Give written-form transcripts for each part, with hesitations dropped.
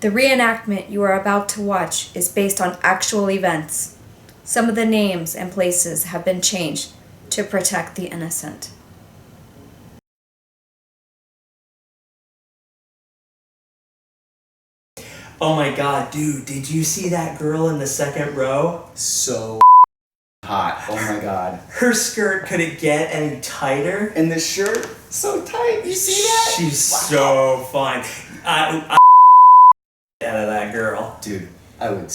The reenactment you are about to watch is based on actual events. Some of the names and places have been changed to protect the innocent. Oh my god, dude, did you see that girl in the second row? So hot. Oh my god. Her skirt couldn't get any tighter. And the shirt, so tight. You see that? She's so fine. I out of that girl. Dude, I would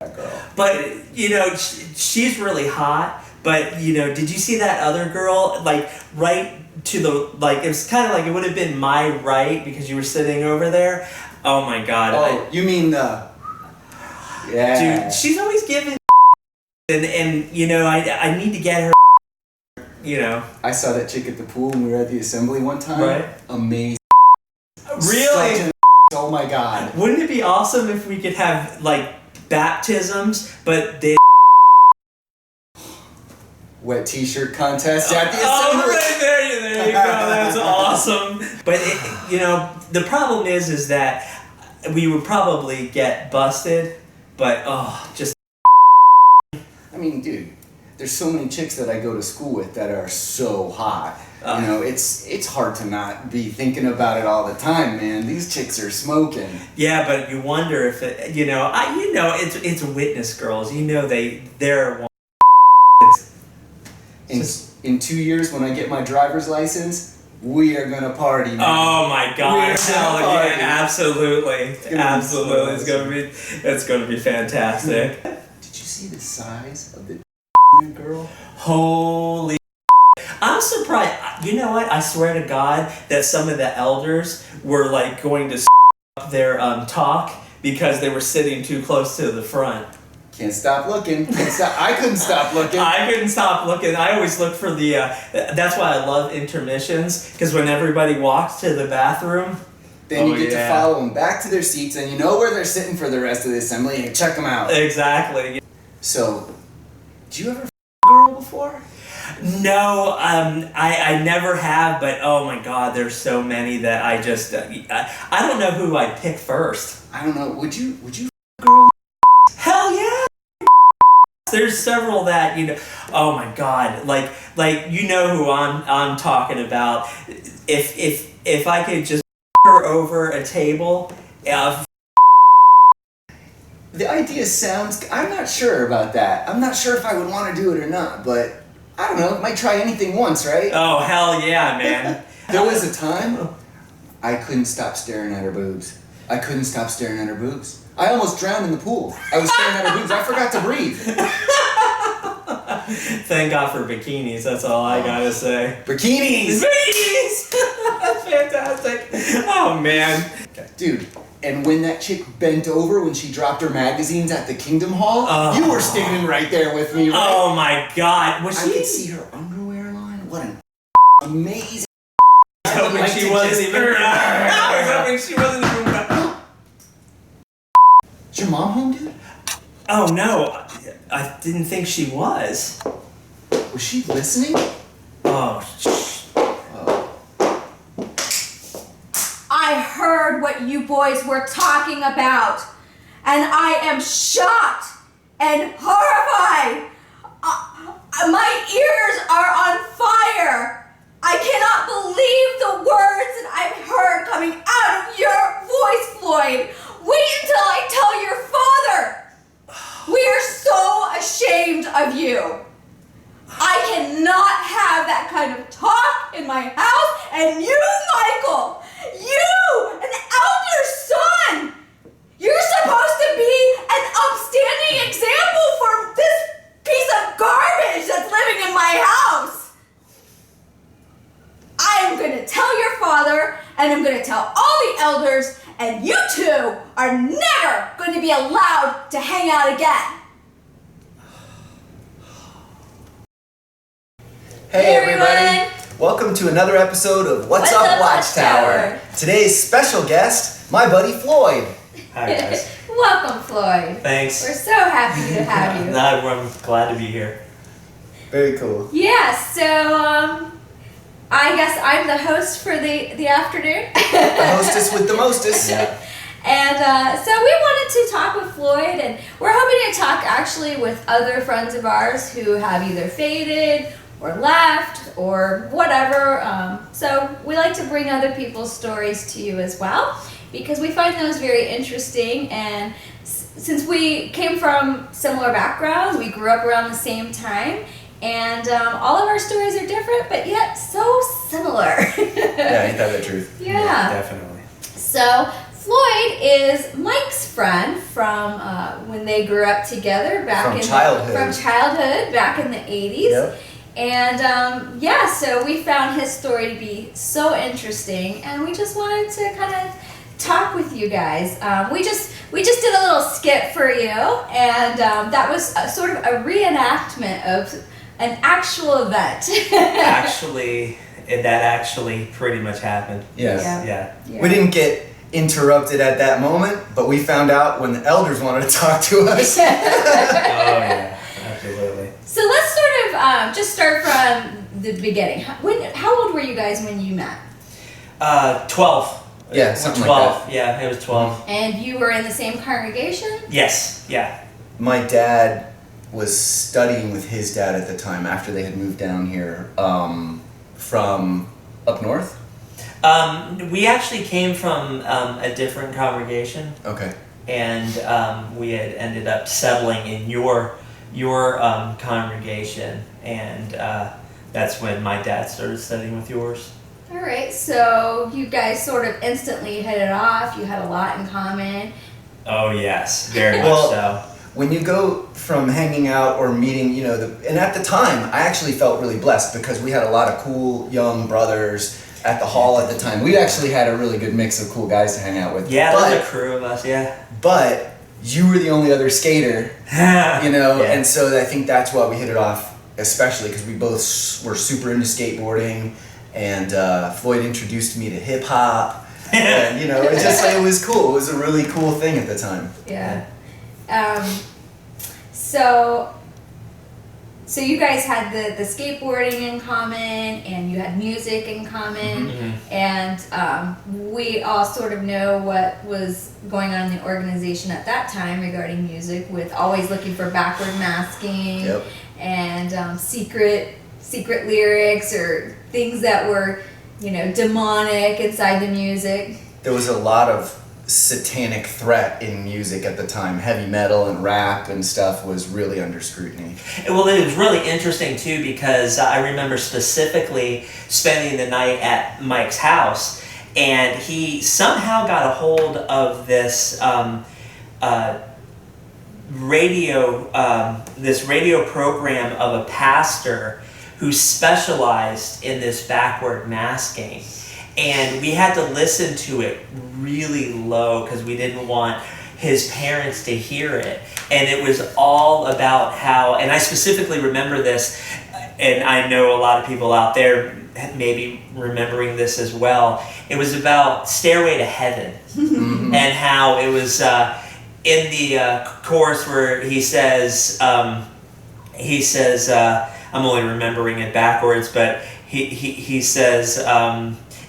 that girl. But, you know, she's really hot. But, you know, did you see that other girl? Like, right to the, like, it was kind of like it would have been my right because you were sitting over there. Oh my god. Oh, you mean the... Yeah. Dude, she's always giving and you know, I need to get her, you know. I saw that chick at the pool when we were at the assembly one time. Right. Amazing. Really? Such oh my god. Wouldn't it be awesome if we could have, like, baptisms, but they... Wet t-shirt contest at the assembly. Oh, right there you go. That's awesome. But, you know, the problem is that we would probably get busted, but, just... I mean, dude, there's so many chicks that I go to school with that are so hot. You know, it's hard to not be thinking about it all the time, man. These chicks are smoking. Yeah, but you wonder if it, you know, it's witness girls. You know, they're In 2 years, when I get my driver's license, we are gonna party, man. Oh my god! Hell yeah, absolutely, absolutely. It's gonna be fantastic. Did you see the size of the girl? Holy! I'm surprised. You know what? I swear to God that some of the elders were like going to up their talk because they were sitting too close to the front. Can't stop looking. Can't stop. I couldn't stop looking. I couldn't stop looking. I always look for the. That's why I love intermissions, because when everybody walks to the bathroom, then you get to follow them back to their seats, and you know where they're sitting for the rest of the assembly, and you check them out. Exactly. So, did you ever a girl before? No, I never have, but oh my god, there's so many that I just I don't know who I'd pick first. I don't know. Would you a girl? Hell yeah! There's several that, you know, oh my god, like you know who I'm talking about. If I could just her over a table, the idea sounds. I'm not sure about that. I'm not sure if I would want to do it or not, but I don't know. Might try anything once, right? Oh hell yeah, man! There was a time I couldn't stop staring at her boobs. I couldn't stop staring at her boobs. I almost drowned in the pool. I was staring at her boobs. I forgot to breathe. Thank God for bikinis. That's all I gotta say. Bikinis! Bikinis! That's fantastic. Oh, man. Okay. Dude, and when that chick bent over when she dropped her magazines at the Kingdom Hall, you were standing right there with me, right? Oh, my God. Was she... I could see her underwear line. What an amazing... I was hoping she wasn't even... I was hoping she wasn't even... Is your mom home, dude? Oh, no. I didn't think she was. Was she listening? Oh. I heard what you boys were talking about, and I am shocked and horrified. My ears are on fire. I cannot believe the words that I've heard coming out of your voice, Floyd. Wait until I tell your father. We are so ashamed of you. I cannot have that kind of talk in my house. And you, Michael, you, an elder son, you're supposed to be an upstanding example for this piece of garbage that's living in my house. I'm going to tell your father, and I'm going to tell all the elders, and you two are never going to be allowed to hang out again. Hey everybody! Welcome to another episode of What's Up Watchtower. Today's special guest, my buddy Floyd. Hi guys. Welcome, Floyd. Thanks. We're so happy to have you. I'm glad to be here. Very cool. Yeah, so I guess I'm the host for the afternoon. The hostess with the mostest. Yeah. And so we wanted to talk with Floyd, and we're hoping to talk actually with other friends of ours who have either faded or left or whatever. So we like to bring other people's stories to you as well, because we find those very interesting. And since we came from similar backgrounds, we grew up around the same time, and all of our stories are different, but yet so similar. Yeah, ain't that the truth? Yeah. Definitely. So Floyd is Mike's friend from when they grew up together back From childhood back in the 80s. Yep. And so we found his story to be so interesting, and we just wanted to kind of talk with you guys. We just did a little skit for you, and that was sort of a reenactment of an actual event. Actually, that actually pretty much happened. Yes. Yeah. We didn't get interrupted at that moment, but we found out when the elders wanted to talk to us. Oh yeah, absolutely. So let's sort of just start from the beginning. How old were you guys when you met? 12. Yeah, something 12. like that. Yeah, it was 12. And you were in the same congregation? Yes. Yeah. My dad was studying with his dad at the time after they had moved down here from up north. We actually came from a different congregation, Okay. and we had ended up settling in your congregation, and that's when my dad started studying with yours. All right, so you guys sort of instantly hit it off. You had a lot in common. Oh yes, very much Well, so. When you go from hanging out or meeting, and at the time, I actually felt really blessed because we had a lot of cool young brothers at the hall at the time. We actually had a really good mix of cool guys to hang out with. Yeah, there's a crew of us. Yeah. But you were the only other skater, Yeah. and so I think that's why we hit it off, especially because we both were super into skateboarding, and Floyd introduced me to hip hop, and it was cool. It was a really cool thing at the time. Yeah. So you guys had the skateboarding in common, and you had music in common, Mm-hmm. and we all sort of know what was going on in the organization at that time regarding music, with always looking for backward masking. Yep. And secret lyrics or things that were, demonic inside the music. There was a lot of satanic threat in music at the time. Heavy metal and rap and stuff was really under scrutiny. Well, it was really interesting too, because I remember specifically spending the night at Mike's house, and he somehow got a hold of this radio program of a pastor who specialized in this backward masking. And we had to listen to it really low because we didn't want his parents to hear it. And it was all about how, and I specifically remember this, and I know a lot of people out there maybe remembering this as well. It was about Stairway to Heaven and how it was in the chorus where he says, I'm only remembering it backwards, but he says,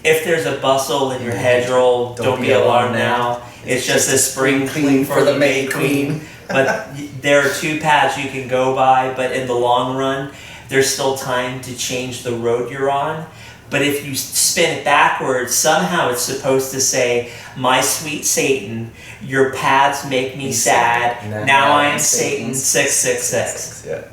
if there's a bustle in your hedgerow, don't be alarmed now. It's just a spring clean for the May Queen. But there are two paths you can go by, but in the long run, there's still time to change the road you're on. But if you spin it backwards, somehow it's supposed to say, my sweet Satan, your paths make me sad. Now I am Satan 666. Yeah.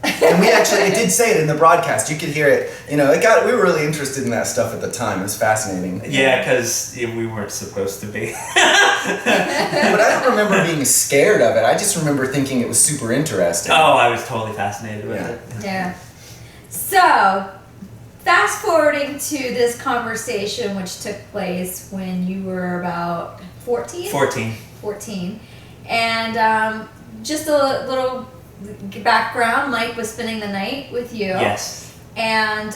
And it did say it in the broadcast. You could hear it. We were really interested in that stuff at the time. It was fascinating. Yeah, because we weren't supposed to be. But I don't remember being scared of it. I just remember thinking it was super interesting. Oh, I was totally fascinated with it. Yeah. So, fast forwarding to this conversation, which took place when you were about 14? 14. And just a little background, Mike was spending the night with you. Yes. And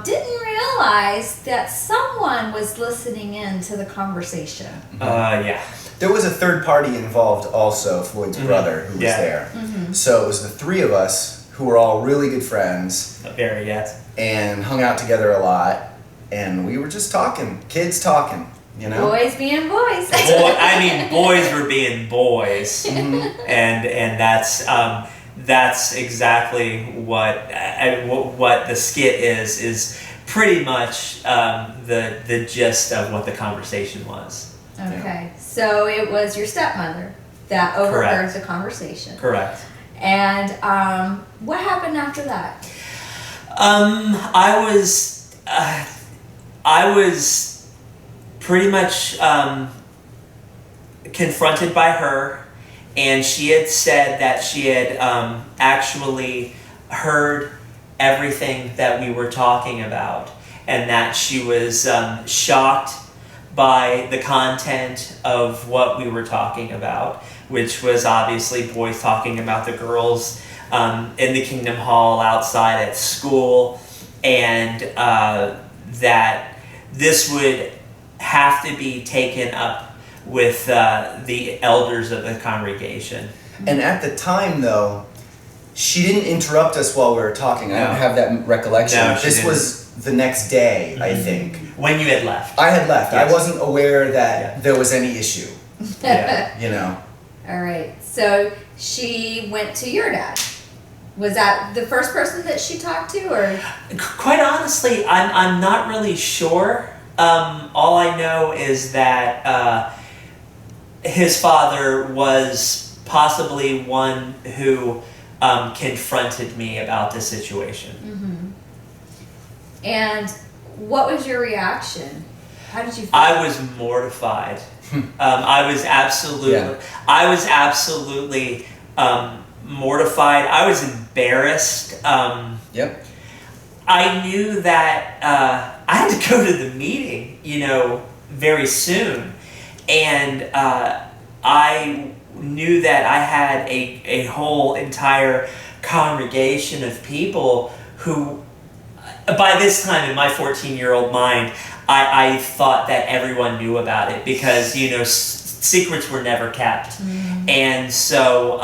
didn't realize that someone was listening in to the conversation. Yeah. There was a third party involved also, Floyd's brother, who was there. Mm-hmm. So it was the three of us who were all really good friends Very, yes. and hung out together a lot. And we were just talking, kids talking. You know? Boys being boys. Boys were being boys, and that's exactly what the skit is pretty much the gist of what the conversation was. Okay, so it was your stepmother that overheard the conversation. Correct. And what happened after that? I was pretty much confronted by her, and she had said that she had actually heard everything that we were talking about, and that she was shocked by the content of what we were talking about, which was obviously boys talking about the girls in the Kingdom Hall outside at school, and that this would have to be taken up with the elders of the congregation. And at the time, though, she didn't interrupt us while we were talking. I don't have that recollection. No, she this didn't. was the next day, I think. When you had left. I had left. Yes. I wasn't aware that there was any issue. Yeah. You know. All right, so she went to your dad. Was that the first person that she talked to, or? Quite honestly, I'm not really sure. All I know is that his father was possibly one who confronted me about the situation. Mm-hmm. And what was your reaction? How did you feel? I was mortified. I was absolutely mortified. I was embarrassed. Yep. I knew that I had to go to the meeting, very soon, and I knew that I had a whole entire congregation of people who, by this time in my 14-year-old mind, I thought that everyone knew about it because, secrets were never kept. And so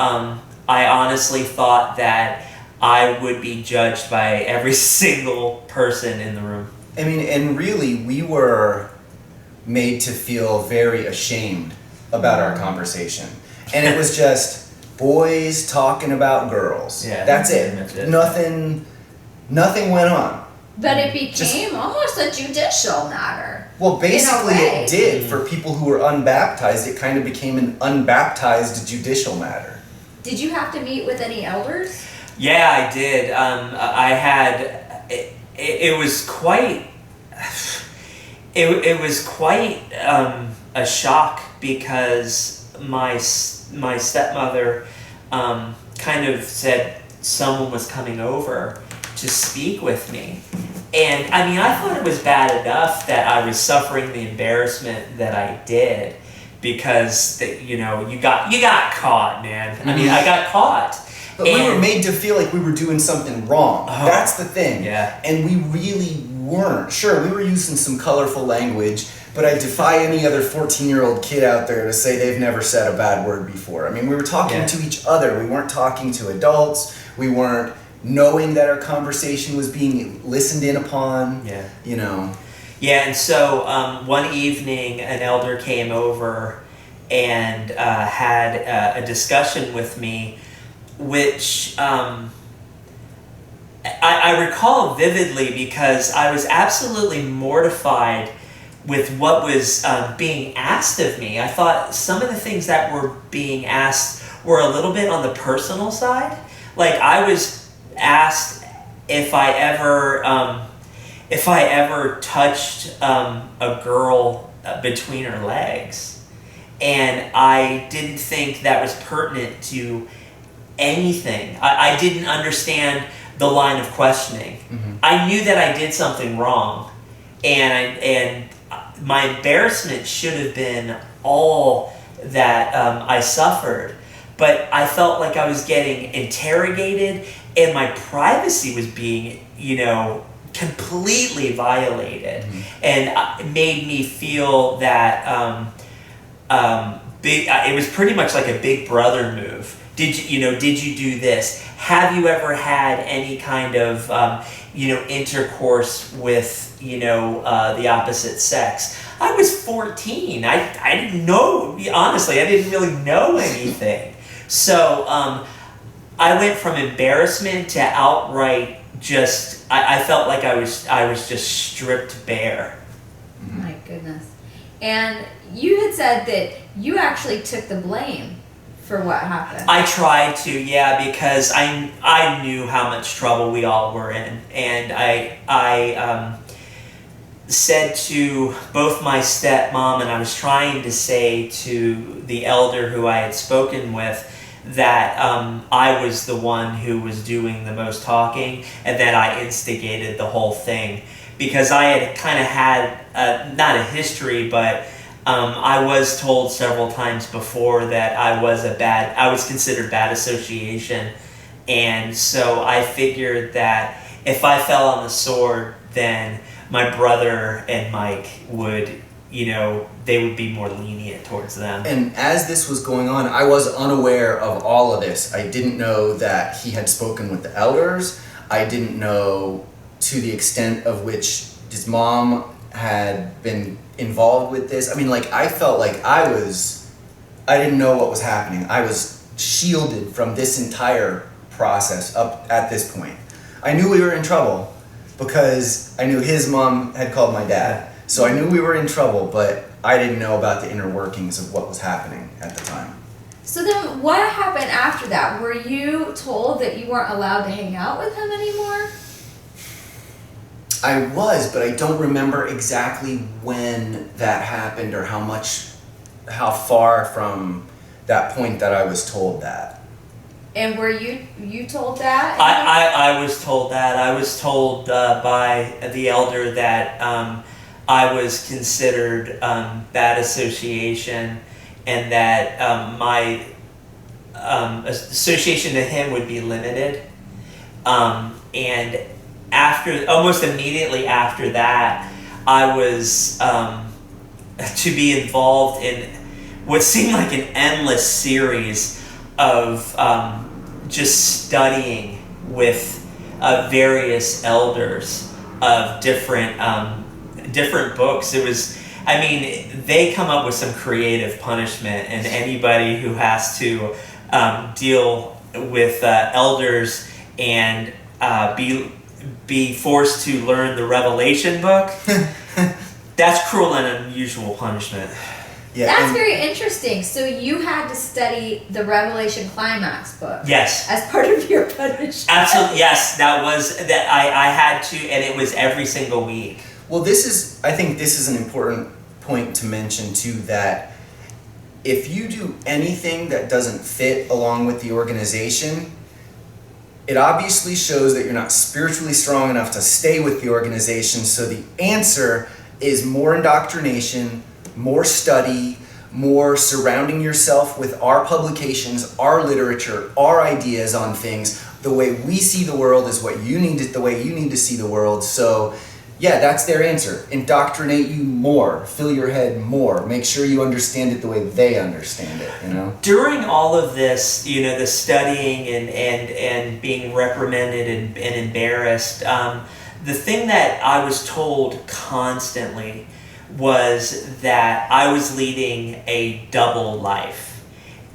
I honestly thought that I would be judged by every single person in the room. I mean, and really, we were made to feel very ashamed about our conversation. And it was just boys talking about girls. Yeah, That's it. that's it. Nothing went on. But it became almost a judicial matter. Well, basically way. it did. For people who were unbaptized, it kind of became an unbaptized judicial matter. Did you have to meet with any elders? Yeah, I did. I had. It was quite. It was quite a shock because my stepmother kind of said someone was coming over to speak with me. And I mean, I thought it was bad enough that I was suffering the embarrassment that I did because you got caught, man. I mean, I got caught. But we were made to feel like we were doing something wrong. That's the thing. Yeah. And we really weren't. Sure, we were using some colorful language, but I defy any other 14-year-old kid out there to say they've never said a bad word before. I mean, we were talking to each other. We weren't talking to adults. We weren't knowing that our conversation was being listened in upon. Yeah. Yeah, and so one evening an elder came over and had a discussion with me, which I recall vividly because I was absolutely mortified with what was being asked of me. I thought some of the things that were being asked were a little bit on the personal side. Like I was asked if I ever touched a girl between her legs, and I didn't think that was pertinent to anything. I didn't understand the line of questioning. I knew that I did something wrong, and my embarrassment should have been all that I suffered, but I felt like I was getting interrogated and my privacy was being, completely violated. And it made me feel that it was pretty much like a Big Brother move. Did you do this? Have you ever had any kind of intercourse with the opposite sex? I was 14. I didn't know, honestly, I didn't really know anything. So I went from embarrassment to outright I felt like I was just stripped bare. My goodness. And you had said that you actually took the blame for what happened. I tried to, yeah, because I knew how much trouble we all were in, and I said to both my stepmom, and I was trying to say to the elder who I had spoken with, that I was the one who was doing the most talking, and that I instigated the whole thing, because I had kind of had not a history, but I was told several times before that I was considered bad association, and so I figured that if I fell on the sword, then my brother and Mike would, they would be more lenient towards them. And as this was going on, I was unaware of all of this. I didn't know that he had spoken with the elders. I didn't know to the extent of which his mom had been involved with this. I mean, I felt like I didn't know what was happening. I was shielded from this entire process up at this point. I knew we were in trouble because I knew his mom had called my dad. So I knew we were in trouble, but I didn't know about the inner workings of what was happening at the time. So then what happened after that? Were you told that you weren't allowed to hang out with him anymore? I was, but I don't remember exactly when that happened or how far from that point that I was told that. And were you told that? I was told that. I was told by the elder that I was considered bad association, and that my association to him would be limited. And almost immediately after that, I was to be involved in what seemed like an endless series of just studying with various elders of different books. They come up with some creative punishment, and anybody who has to deal with elders and be forced to learn the Revelation book, that's cruel and unusual punishment. Yeah, that's very interesting. So you had to study the Revelation Climax book. Yes. As part of your punishment. Absolutely, yes. That I had to, and it was every single week. Well, I think this is an important point to mention too, that if you do anything that doesn't fit along with the organization, it obviously shows that you're not spiritually strong enough to stay with the organization. So the answer is more indoctrination, more study, more surrounding yourself with our publications, our literature, our ideas on things. The way we see the world is the way you need to see the world. So yeah, that's their answer. Indoctrinate you more, fill your head more, make sure you understand it the way they understand it, During all of this, the studying and being reprimanded and embarrassed, the thing that I was told constantly was that I was leading a double life,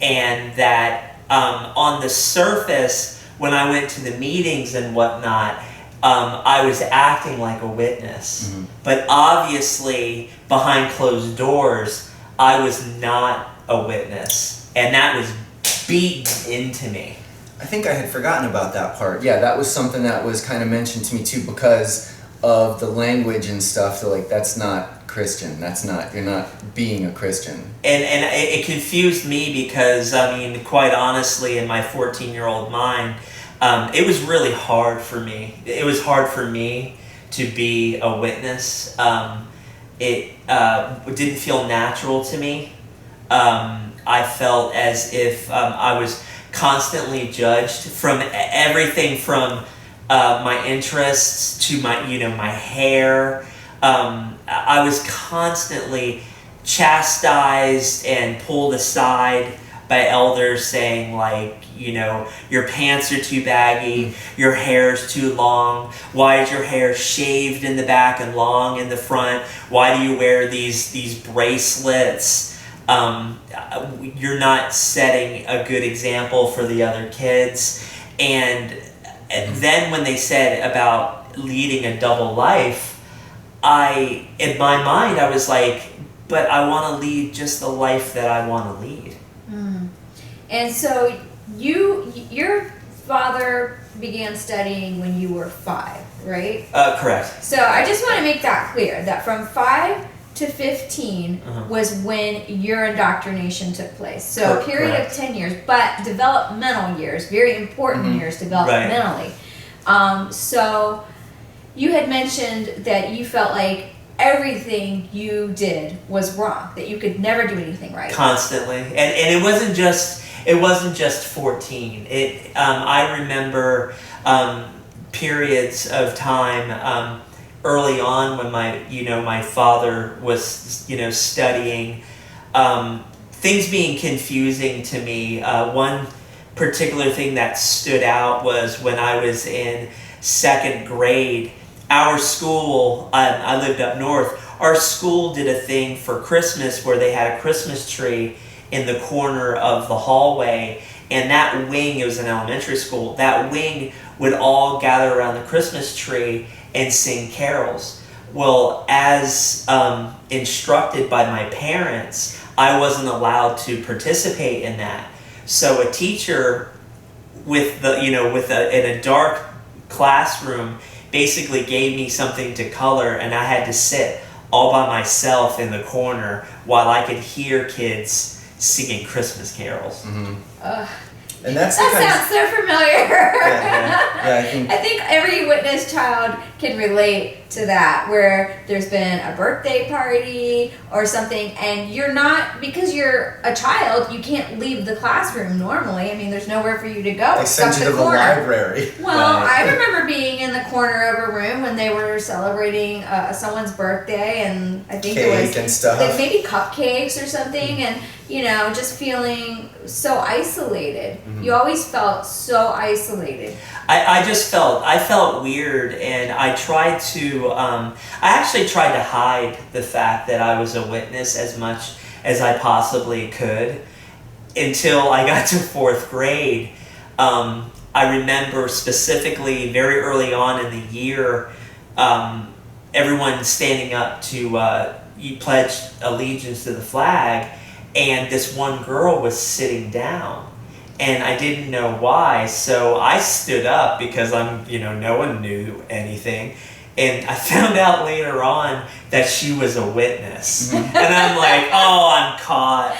and that on the surface, when I went to the meetings and whatnot, I was acting like a witness. Mm-hmm. But obviously, behind closed doors, I was not a witness, and that was beaten into me. I think I had forgotten about that part. Yeah, that was something that was kind of mentioned to me too, because of the language and stuff. So that's not Christian. You're not being a Christian. And it confused me because, quite honestly, in my 14-year-old mind, it was really hard for me. It was hard for me to be a witness. It didn't feel natural to me. I felt as if I was constantly judged from everything from my interests to my hair. I was constantly chastised and pulled aside by elders saying like, your pants are too baggy, your hair's too long, why is your hair shaved in the back and long in the front, why do you wear these bracelets, you're not setting a good example for the other kids. And then when they said about leading a double life, in my mind I was like, but I want to lead just the life that I want to lead. And so your father began studying when you were 5, right? Correct. So I just want to make that clear, that from 5 to 15 was when your indoctrination took place. So a period of 10 years, but developmental years, very important years developmentally. So you had mentioned that you felt like everything you did was wrong, that you could never do anything right. Constantly. And it wasn't just 14. I remember periods of time early on when my father was studying, things being confusing to me. One particular thing that stood out was when I was in 2nd grade. Our school, I lived up north, our school did a thing for Christmas where they had a Christmas tree in the corner of the hallway, and that wing, it was an elementary school, that wing would all gather around the Christmas tree and sing carols. Well, as instructed by my parents, I wasn't allowed to participate in that. So a teacher in a dark classroom basically gave me something to color, and I had to sit all by myself in the corner while I could hear kids singing Christmas carols. And that sounds so familiar. Yeah, I think every witness child can relate to that, where there's been a birthday party or something, and you're not, because you're a child, you can't leave the classroom normally. I mean, there's nowhere for you to go. They send you to the library. Well, I remember being in the corner of a room when they were celebrating someone's birthday, and I think Cake it was and stuff. like maybe cupcakes or something, and just feeling so isolated. You always felt so isolated. I felt weird, and I actually tried to hide the fact that I was a witness as much as I possibly could until I got to 4th grade. I remember specifically very early on in the year, everyone standing up to pledge allegiance to the flag, and this one girl was sitting down. And I didn't know why, so I stood up because no one knew anything. And I found out later on that she was a witness. And I'm like, oh, I'm caught.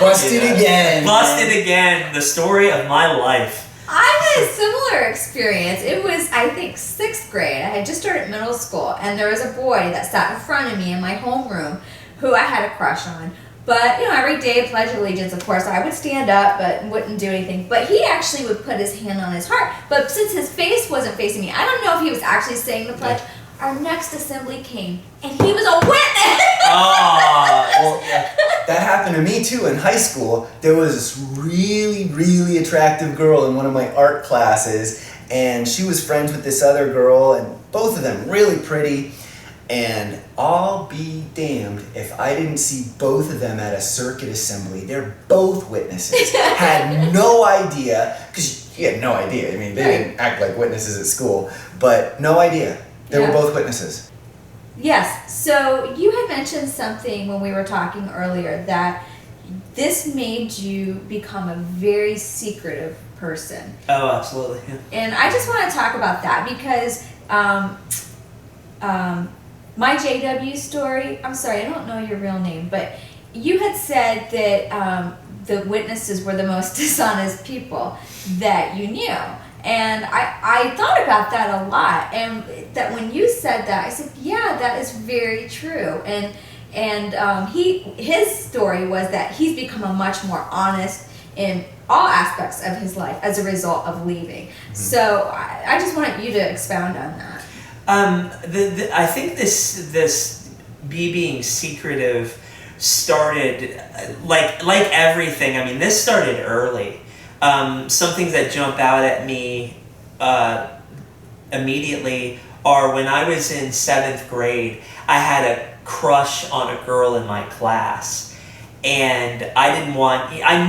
Busted again. Busted again. The story of my life. I had a similar experience. It was, I think, 6th grade. I had just started middle school, and there was a boy that sat in front of me in my homeroom who I had a crush on. But, every day at Pledge Allegiance, of course, I would stand up but wouldn't do anything. But he actually would put his hand on his heart. But since his face wasn't facing me, I don't know if he was actually saying the pledge. Our next assembly came, and he was a witness! Well, that happened to me, too, in high school. There was this really, really attractive girl in one of my art classes, and she was friends with this other girl, and both of them really pretty. And I'll be damned if I didn't see both of them at a circuit assembly. They're both witnesses. Had no idea, because he had no idea. I mean, they didn't act like witnesses at school, but no idea. They were both witnesses. Yes. So you had mentioned something when we were talking earlier, that this made you become a very secretive person. Oh, absolutely. Yeah. And I just want to talk about that because my JW story, I'm sorry, I don't know your real name, but you had said that the witnesses were the most dishonest people that you knew. And I thought about that a lot. And that when you said that, I said, yeah, that is very true. And his story was that he's become a much more honest in all aspects of his life as a result of leaving. Mm-hmm. So I just want you to expound on that. I think this being secretive started like everything. I mean, this started early. Some things that jump out at me immediately are when I was in 7th grade, I had a crush on a girl in my class. And I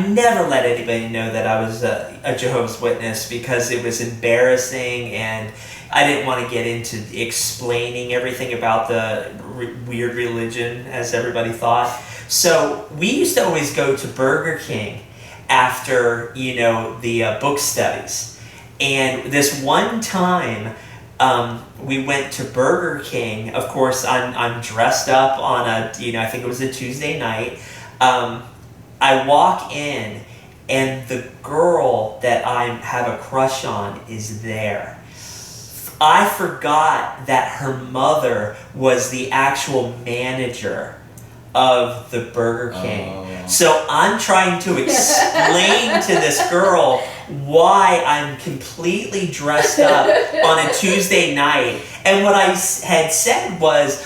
never let anybody know that I was a Jehovah's Witness because it was embarrassing, and I didn't want to get into explaining everything about the weird religion as everybody thought. So we used to always go to Burger King after, the book studies. And this one time, we went to Burger King. Of course, I'm dressed up on I think it was a Tuesday night. I walk in, and the girl that I have a crush on is there. I forgot that her mother was the actual manager of the Burger King. Oh. So I'm trying to explain to this girl why I'm completely dressed up on a Tuesday night. And what I had said was,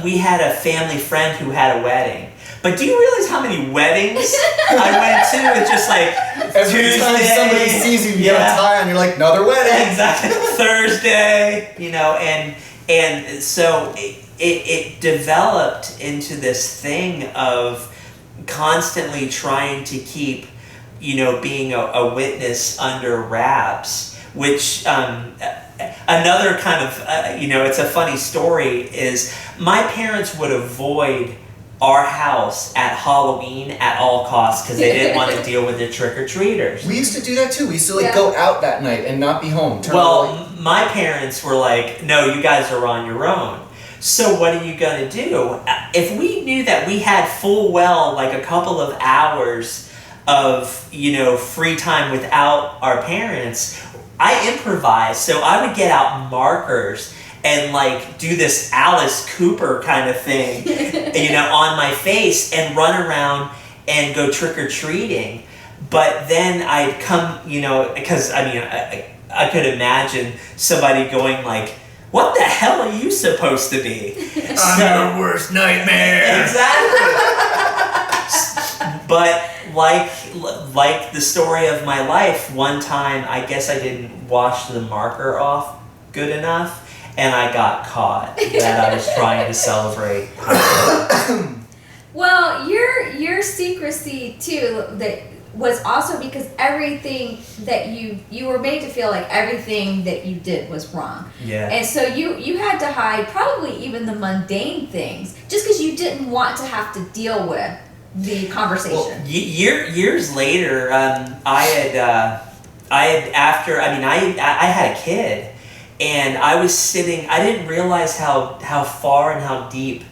we had a family friend who had a wedding. But do you realize how many weddings I went to? It's just like every Tuesday, time somebody sees you get a tie on, you're like, another wedding. Exactly. Thursday, and so it developed into this thing of constantly trying to keep, being a witness under wraps, which another kind of, it's a funny story is my parents would avoid our house at Halloween at all costs because they didn't want to deal with the trick-or-treaters. We used to do that too. We used to go out that night and not be home. My parents were like, no, you guys are on your own. So what are you going to do? If we knew that we had full well like a couple of hours of, free time without our parents, I improvised. So I would get out markers and do this Alice Cooper kind of thing, on my face and run around and go trick-or-treating. But then I'd come, because I could imagine somebody going like, what the hell are you supposed to be? I'm your worst nightmare. Exactly. But like the story of my life, one time I guess I didn't wash the marker off good enough, and I got caught that I was trying to celebrate. Well, your secrecy too that was also because everything that you were made to feel like everything that you did was wrong. Yeah. And so you had to hide probably even the mundane things just because you didn't want to have to deal with the conversation. Well, years later, I had a kid. And I was sitting, I didn't realize how far and how deep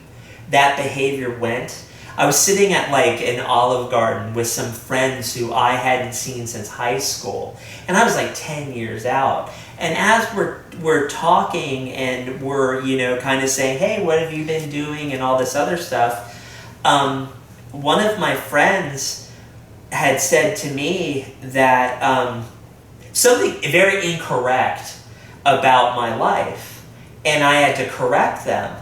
that behavior went. I was sitting at an Olive Garden with some friends who I hadn't seen since high school. And I was 10 years out. And as we're talking and we're, kind of saying, hey, what have you been doing and all this other stuff, one of my friends had said to me that something very incorrect about my life, and I had to correct them.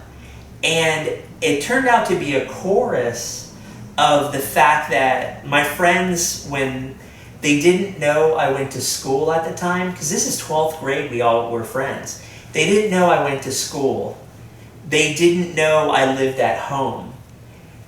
And it turned out to be a chorus of the fact that my friends, when they didn't know I went to school at the time, because this is 12th grade, we all were friends. They didn't know I went to school. They didn't know I lived at home.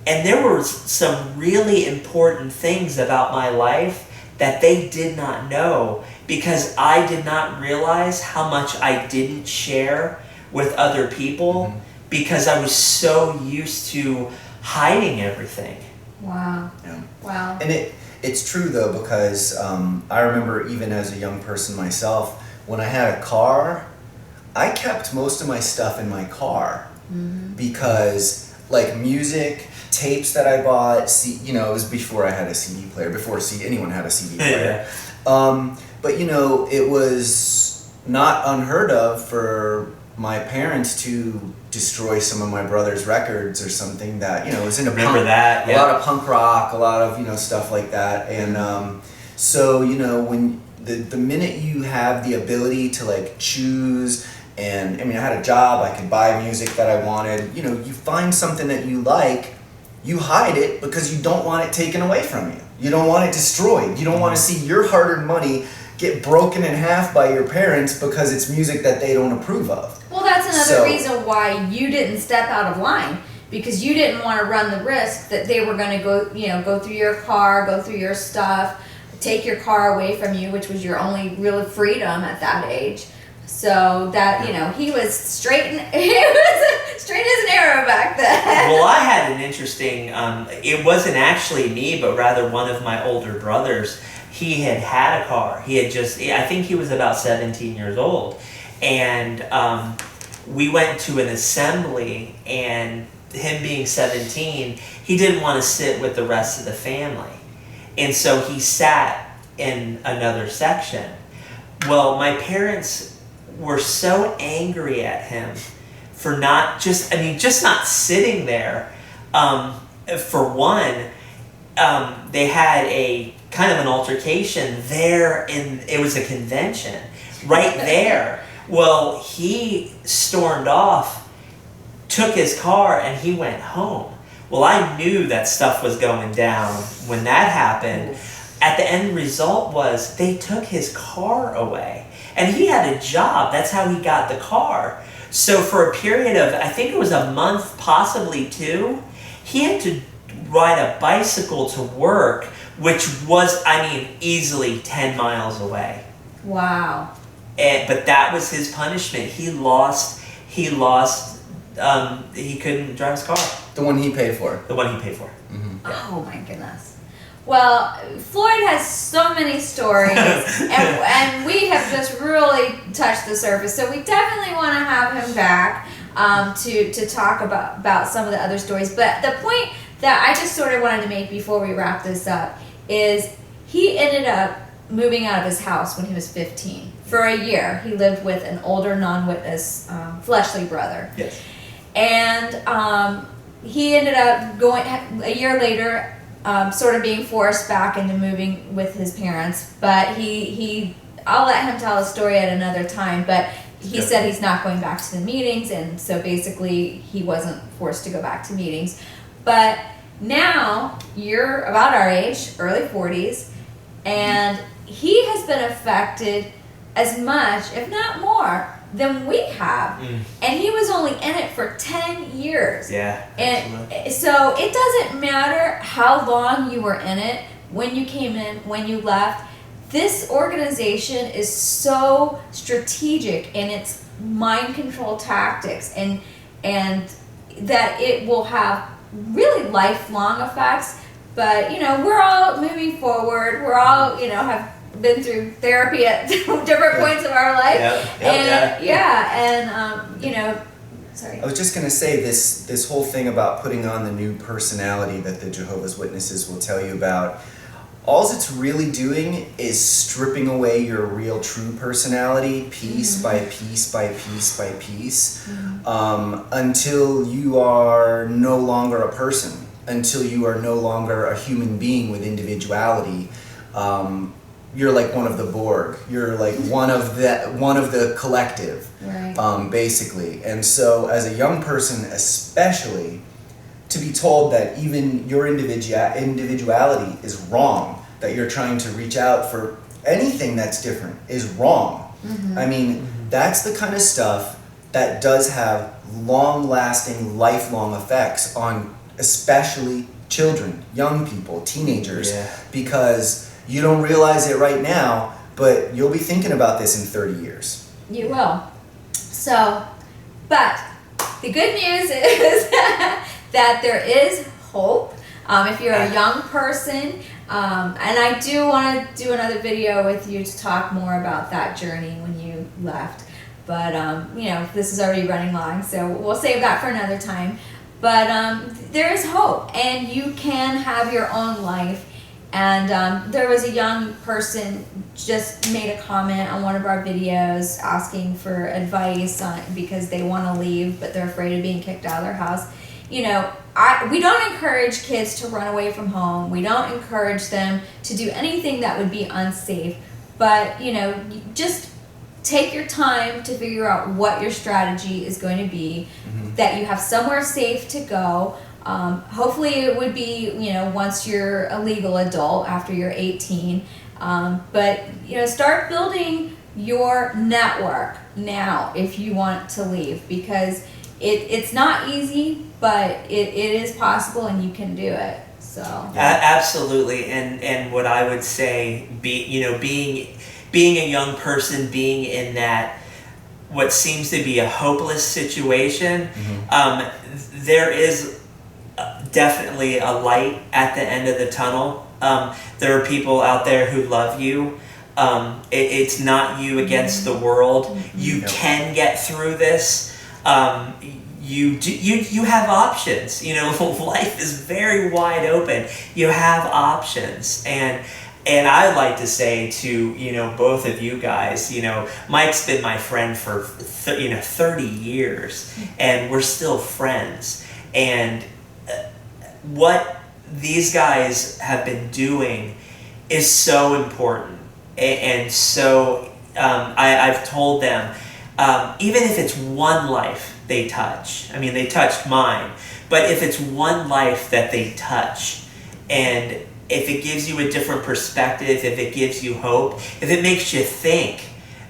And there were some really important things about my life that they did not know, because I did not realize how much I didn't share with other people because I was so used to hiding everything. Wow. Yeah. Wow. And it's true though, because I remember even as a young person myself, when I had a car, I kept most of my stuff in my car because music, tapes that I bought, it was before I had a CD player, before anyone had a CD player. But it was not unheard of for my parents to destroy some of my brother's records or something that was in a lot of punk rock, a lot of stuff like that. And so when the minute you have the ability to choose, and I had a job, I could buy music that I wanted, you find something that you like, You hide it because you don't want it taken away from you. You don't want it destroyed. You don't want to see your hard-earned money get broken in half by your parents because it's music that they don't approve of. Well, that's another reason why you didn't step out of line, because you didn't want to run the risk that they were going to go through your car, go through your stuff, take your car away from you, which was your only real freedom at that age. So that, he was straight as an arrow back then. Well, I had an interesting, it wasn't actually me, but rather one of my older brothers. He had a car. He had I think he was about 17 years old. And we went to an assembly, and him being 17, he didn't want to sit with the rest of the family. And so he sat in another section. Well, my parents were so angry at him for not not sitting there. For one, they had a kind of an altercation there, it was a convention right there. Well, he stormed off, took his car, and he went home. Well, I knew that stuff was going down when that happened. At the end result was they took his car away. And he had a job. That's how he got the car. So for a period of, I think it was a month, possibly two, he had to ride a bicycle to work, which was, easily 10 miles away. Wow. But that was his punishment. He couldn't drive his car. The one he paid for. The one he paid for. Mm-hmm. Oh my goodness. Well, Floyd has so many stories, and we have just really touched the surface. So we definitely want to have him back to talk about some of the other stories. But the point that I just sort of wanted to make before we wrap this up is he ended up moving out of his house when he was 15. For a year, he lived with an older non-witness fleshly brother. Yes. And he ended up going a year later. Sort of being forced back into moving with his parents, but I'll let him tell his story at another time, but he said he's not going back to the meetings, and so basically he wasn't forced to go back to meetings. But now you're about our age, early 40s, and he has been affected as much, if not more, than we have. And he was only in it for 10 years. Yeah. And so it doesn't matter how long you were in it, when you came in, when you left. This organization is so strategic in its mind control tactics, and that it will have really lifelong effects. But we're all moving forward. We're all have been through therapy at different points of our life. Sorry. I was just going to say this whole thing about putting on the new personality that the Jehovah's Witnesses will tell you about. All it's really doing is stripping away your real true personality piece by piece by piece by piece until you are no longer a person, until you are no longer a human being with individuality. You're like one of the Borg. You're like one of the collective, right. Basically. And so, as a young person, especially, to be told that even your individuality is wrong, that you're trying to reach out for anything that's different is wrong. That's the kind of stuff that does have long-lasting, lifelong effects on, especially children, young people, teenagers, because you don't realize it right now, but you'll be thinking about this in 30 years. You will. So, but the good news is that there is hope. If you're a young person, and I do want to do another video with you to talk more about that journey when you left. But, this is already running long, so we'll save that for another time. But there is hope, and you can have your own life. And there was a young person just made a comment on one of our videos asking for advice because they want to leave, but they're afraid of being kicked out of their house. We don't encourage kids to run away from home. We don't encourage them to do anything that would be unsafe. But, just take your time to figure out what your strategy is going to be, that you have somewhere safe to go. Hopefully it would be, once you're a legal adult, after you're 18. But, start building your network now if you want to leave, because it's not easy, but it is possible and you can do it. So absolutely, and what I would say, being a young person, being in that what seems to be a hopeless situation, there is definitely a light at the end of the tunnel. There are people out there who love you. It's not you against the world. You can get through this. You have options. Life is very wide open. You have options, and I like to say to both of you guys, Mike's been my friend for 30 years, and we're still friends. And what these guys have been doing is so important, and so I've told them, even if it's one life they touch, they touched mine, but if it's one life that they touch, and if it gives you a different perspective, if it gives you hope, if it makes you think,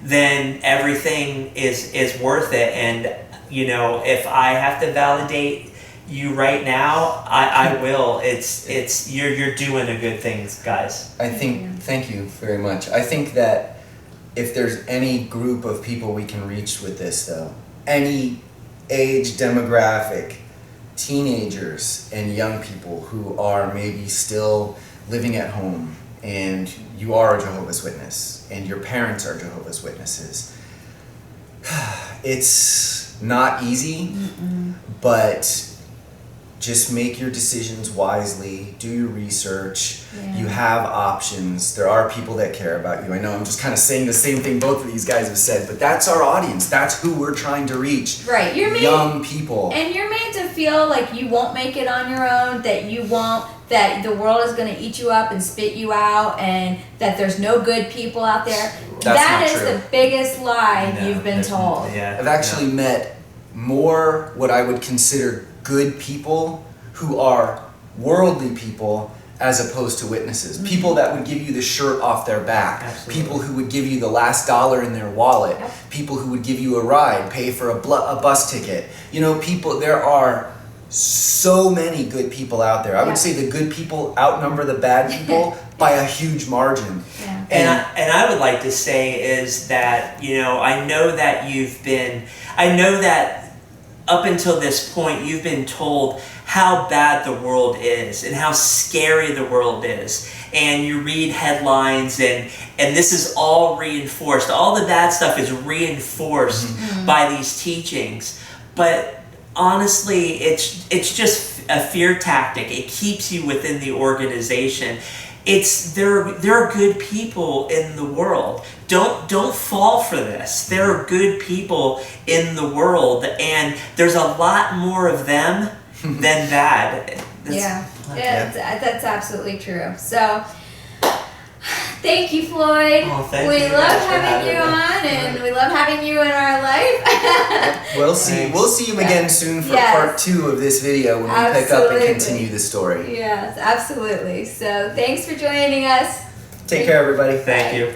then everything is worth it. And if I have to validate you right now, I will. It's you're doing a good thing, guys. Thank you very much. I think that if there's any group of people we can reach with this, though, any age demographic, teenagers and young people who are maybe still living at home, and you are a Jehovah's Witness and your parents are Jehovah's Witnesses, it's not easy, but just make your decisions wisely, do your research. You have options. There are people that care about you. I know I'm just kind of saying the same thing both of these guys have said, but that's our audience. That's who we're trying to reach. Right. You're young people. And you're made to feel like you won't make it on your own, that the world is going to eat you up and spit you out, and that there's no good people out there. That is the biggest lie you've been told. I've actually met more what I would consider good people who are worldly people as opposed to witnesses. People that would give you the shirt off their back. Absolutely. People who would give you the last dollar in their wallet. People who would give you a ride, pay for a bus ticket. There are so many good people out there. I would say the good people outnumber the bad people by a huge margin. Yeah. And I would like to say is that, I know that up until this point, you've been told how bad the world is and how scary the world is. And you read headlines, and this is all reinforced. All the bad stuff is reinforced by these teachings. But honestly, it's just a fear tactic. It keeps you within the organization. There are good people in the world. Don't fall for this. There are good people in the world, and there's a lot more of them than bad. That's absolutely true. So, thank you, Floyd. We love having you on, and we love having you in our life. We'll see you again soon for part 2 of this video when we pick up and continue the story. Yes, absolutely. So, thanks for joining us. Take care, everybody. Thank you.